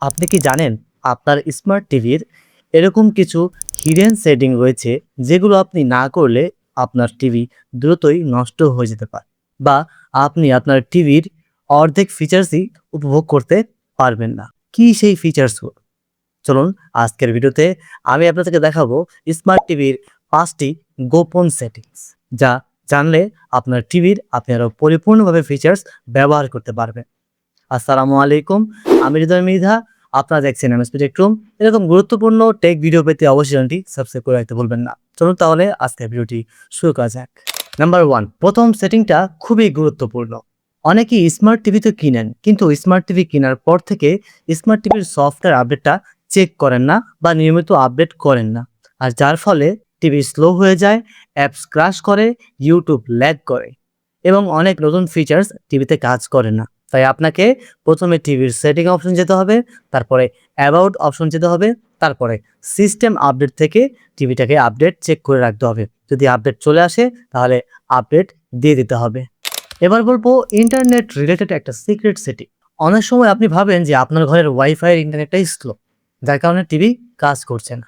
আপনি কি জানেন আপনার স্মার্ট টিভির এরকম কিছু হিডেন সেটিং রয়েছে যেগুলো আপনি না করলে আপনার টিভি দ্রুতই নষ্ট হয়ে যেতে পারে বা আপনি আপনার টিভির অর্ধেক ফিচার্সই উপভোগ করতে পারবেন না। কি সেই ফিচার্সগুলো? চলুন আজকের ভিডিওতে আমি আপনাদেরকে দেখাবো স্মার্ট টিভির 5টি গোপন সেটিংস, যা জানলে আপনার টিভির আপনি আরও পরিপূর্ণভাবে ফিচার্স ব্যবহার করতে পারবেন। আসসালামু আলাইকুম, আমি হৃদয় মৃধা। আপনারা দেখছেন এমএসপি টেক রুম। এরকম গুরুত্বপূর্ণ টেক ভিডিও পেতে অবশ্যই চ্যানেলটি সাবস্ক্রাইব করে রাখতে ভুলবেন না। চলুন তাহলে আজকের ভিডিওটি শুরু করা যাক। নাম্বার 1, প্রথম সেটিংটা খুবই গুরুত্বপূর্ণ। অনেকেই স্মার্ট টিভি তো কিনেন, কিন্তু স্মার্ট টিভি কেনার পর থেকে স্মার্ট টিভির সফটওয়্যার আপডেটটা চেক করেন না বা নিয়মিত আপডেট করেন না, আর যার ফলে টিভি স্লো হয়ে যায়, অ্যাপস ক্র্যাশ করে, ইউটিউব ল্যাগ করে এবং অনেক নতুন ফিচার্স টিভিতে কাজ করে না। তাই আপনাকে প্রথমে টিভির সেটিং অপশন যেতে হবে, তারপরে অ্যাবাউট অপশন যেতে হবে, তারপরে সিস্টেম আপডেট থেকে টিভিটাকে আপডেট চেক করে রাখতে হবে। যদি আপডেট চলে আসে তাহলে আপডেট দিয়ে দিতে হবে। এবার বলবো ইন্টারনেট রিলেটেড একটা সিক্রেট সেটিং। অনেক সময় আপনি ভাবেন যে আপনার ঘরের ওয়াইফাই ইন্টারনেটটাই স্লো, যার কারণে টিভি কাজ করছে না,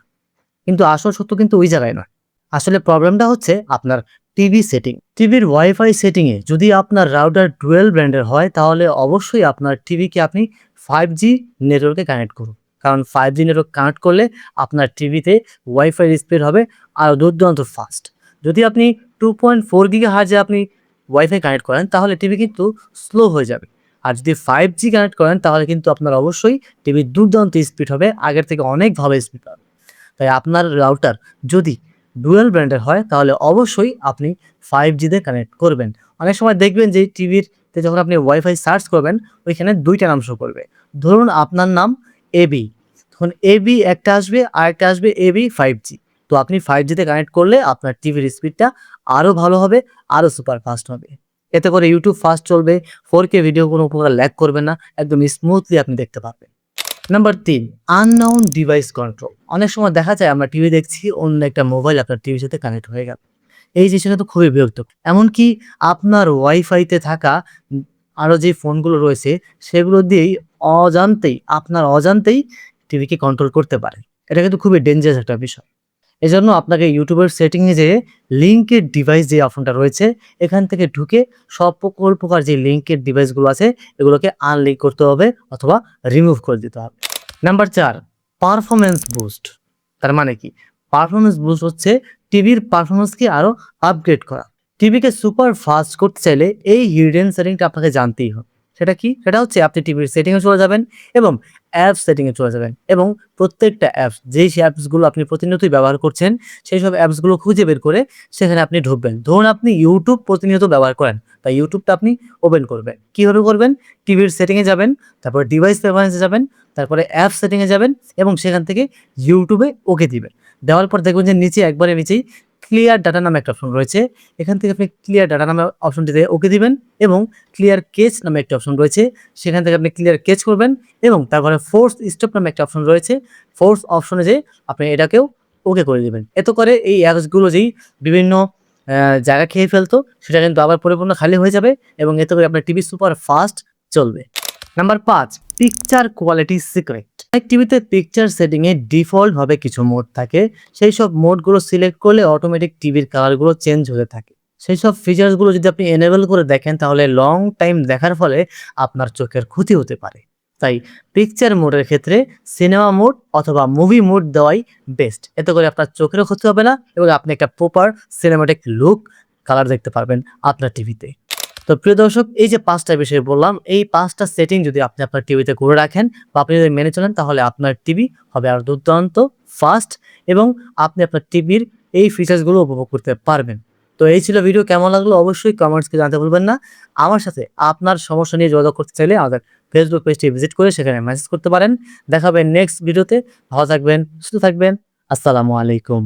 কিন্তু আসল সত্য কিন্তু ওই জায়গায় নয়। আসলে প্রবলেমটা হচ্ছে আপনার টিভি সেটিং। টিভির ওয়াইফাই সেটিংয়ে যদি আপনার রাউটার ডুয়েল ব্র্যান্ডের হয়, তাহলে অবশ্যই আপনার টিভিকে আপনি 5G নেটওয়ার্কে কানেক্ট করুন, কারণ 5G নেটওয়ার্ক কানেক্ট করলে আপনার টিভিতে ওয়াইফাই স্পিড হবে আরও দুর্দান্ত ফাস্ট। যদি আপনি 2.4 গিগাহার্জে আপনি ওয়াইফাই কানেক্ট করেন, তাহলে টিভি কিন্তু স্লো হয়ে যাবে। আর যদি 5G কানেক্ট করেন, তাহলে কিন্তু আপনার অবশ্যই টিভির দুর্দান্ত স্পিড হবে, আগের থেকে অনেক ভালো স্পিড পাবে। তাই আপনার রাউটার যদি ডুয়াল ব্র্যান্ডের হয়, তাহলে অবশ্যই আপনি 5Gতে কানেক্ট করবেন। অনেক সময় দেখবেন যে টিভিতে যখন আপনি ওয়াইফাই সার্চ করবেন, ওইখানে 2টা নাম শো করবে। ধরুন আপনার নাম এবি, তখন এবি একটা আসবে, আর একটা আসবে এবি 5G। তো আপনি 5Gতে কানেক্ট করলে আপনার টিভির স্পিডটা আরও ভালো হবে, আরও সুপার ফাস্ট হবে। এতে করে ইউটিউব ফাস্ট চলবে, 4K ভিডিও কোনো প্রকার ল্যাগ করবে না, একদম স্মুথলি আপনি দেখতে পাবেন। Number 3, unknown device control. অনেক সময় দেখা যায় আমরা টিভি দেখছি, অন্য একটা মোবাইল আপনার টিভির সাথে কানেক্ট হয়ে গেল। এই জিনিসটা তো খুবই বিরক্ত। এমনকি আপনার ওয়াইফাইতে থাকা আরও যে ফোনগুলো রয়েছে, সেগুলো দিয়েই আপনার অজান্তেই টিভিকে কন্ট্রোল করতে পারে। এটা কিন্তু খুবই ডেঞ্জারাস একটা বিষয়। এজন্য আপনাকে ইউটিউবের সেটিংয়ে যেয়ে লিঙ্কের ডিভাইস যে অপশনটা রয়েছে, এখান থেকে ঢুকে সকল প্রকার যে লিঙ্কের ডিভাইসগুলো আছে, এগুলোকে আনলিঙ্ক করতে হবে অথবা রিমুভ করে দিতে হবে। Number 4, performance boost. তার মানে কি? পারফরম্যান্স বুস্ট হচ্ছে টিভির পারফরম্যান্সকে আরও আপগ্রেড করা। টিভিকে সুপার ফাস্ট করতে চাইলে এই হিডেন সেটিংটা আপনাকে জানতেই হবে। সেটা কি? সেটা হচ্ছে আপনি টিভির সেটিংয়ে চলে যাবেন এবং অ্যাপস সেটিংয়ে চলে যাবেন এবং প্রত্যেকটা অ্যাপস, যেই অ্যাপসগুলো আপনি প্রতিনিয়তই ব্যবহার করছেন, সেই সব অ্যাপসগুলো খুঁজে বের করে সেখানে আপনি ঢুকবেন। ধরুন আপনি ইউটিউব প্রতিনিয়ত ব্যবহার করেন, তাই ইউটিউবটা আপনি ওপেন করবেন। কীভাবে করবেন? টিভির সেটিংয়ে যাবেন, তারপর ডিভাইস প্রেফারেন্সে যাবেন, তারপরে অ্যাপ সেটিংয়ে যাবেন এবং সেখান থেকে ইউটিউবে ওকে দিবেন। দেওয়ার পর দেখবেন যে নিচে একবারে নিচেই ক্লিয়ার ডাটা নামে একটা অপশন রয়েছে। এখান থেকে আপনি ক্লিয়ার ডাটা নামে অপশনটিতে ওকে দিবেন এবং ক্লিয়ার কেচ নামে একটা অপশন রয়েছে, সেখান থেকে আপনি ক্লিয়ার কেচ করবেন এবং তারপরে ফোর্স স্টপ নামে একটা অপশন রয়েছে, ফোর্স অপশনে যেয়ে আপনি এটাকেও ওকে করে দিবেন। এতে করে এই অ্যাপসগুলো যেই বিভিন্ন জায়গা খেয়ে ফেলতো, সেটা কিন্তু আবার পরিপূর্ণ খালি হয়ে যাবে এবং এতে করে আপনার টিভি সুপার ফাস্ট চলবে। Number 5, picture quality secret. অনেক টিভিতে পিকচার সেটিংয়ে ডিফল্টভাবে কিছু মোড থাকে, সেই সব মোডগুলো সিলেক্ট করলে অটোমেটিক টিভির কালারগুলো চেঞ্জ হতে থাকে। সেই সব ফিচার্সগুলো যদি আপনি এনেবল করে দেখেন, তাহলে লং টাইম দেখার ফলে আপনার চোখের ক্ষতি হতে পারে। তাই পিকচার মোডের ক্ষেত্রে সিনেমা মোড অথবা মুভি মোড দেওয়াই বেস্ট। এতে করে আপনার চোখেরও ক্ষতি হবে না এবং আপনি একটা প্রপার সিনেমাটিক লুক কালার দেখতে পারবেন আপনার টিভিতে। তো প্রিয় দর্শক, এই যে 5টা বিষয় বললাম, এই 5টা সেটিং যদি আপনি আপনার টিভিতে করে রাখেন বা আপনি যদি মেনে চলেন, তাহলে আপনার টিভি হবে আর দুর্দান্ত ফাস্ট এবং আপনি আপনার টিভির এই ফিচার্সগুলো উপভোগ করতে পারবেন। তো এই ছিল ভিডিও। কেমন লাগলো অবশ্যই কমেন্টসকে জানাতে ভুলবেন না। আমার সাথে আপনার সমস্যা নিয়ে যোগাযোগ করতে চাইলে আমাদের ফেসবুক পেজটি ভিজিট করে সেখানে মেসেজ করতে পারেন। দেখা হবে নেক্সট ভিডিওতে। ভালো থাকবেন, সুস্থ থাকবেন। আসসালামু আলাইকুম।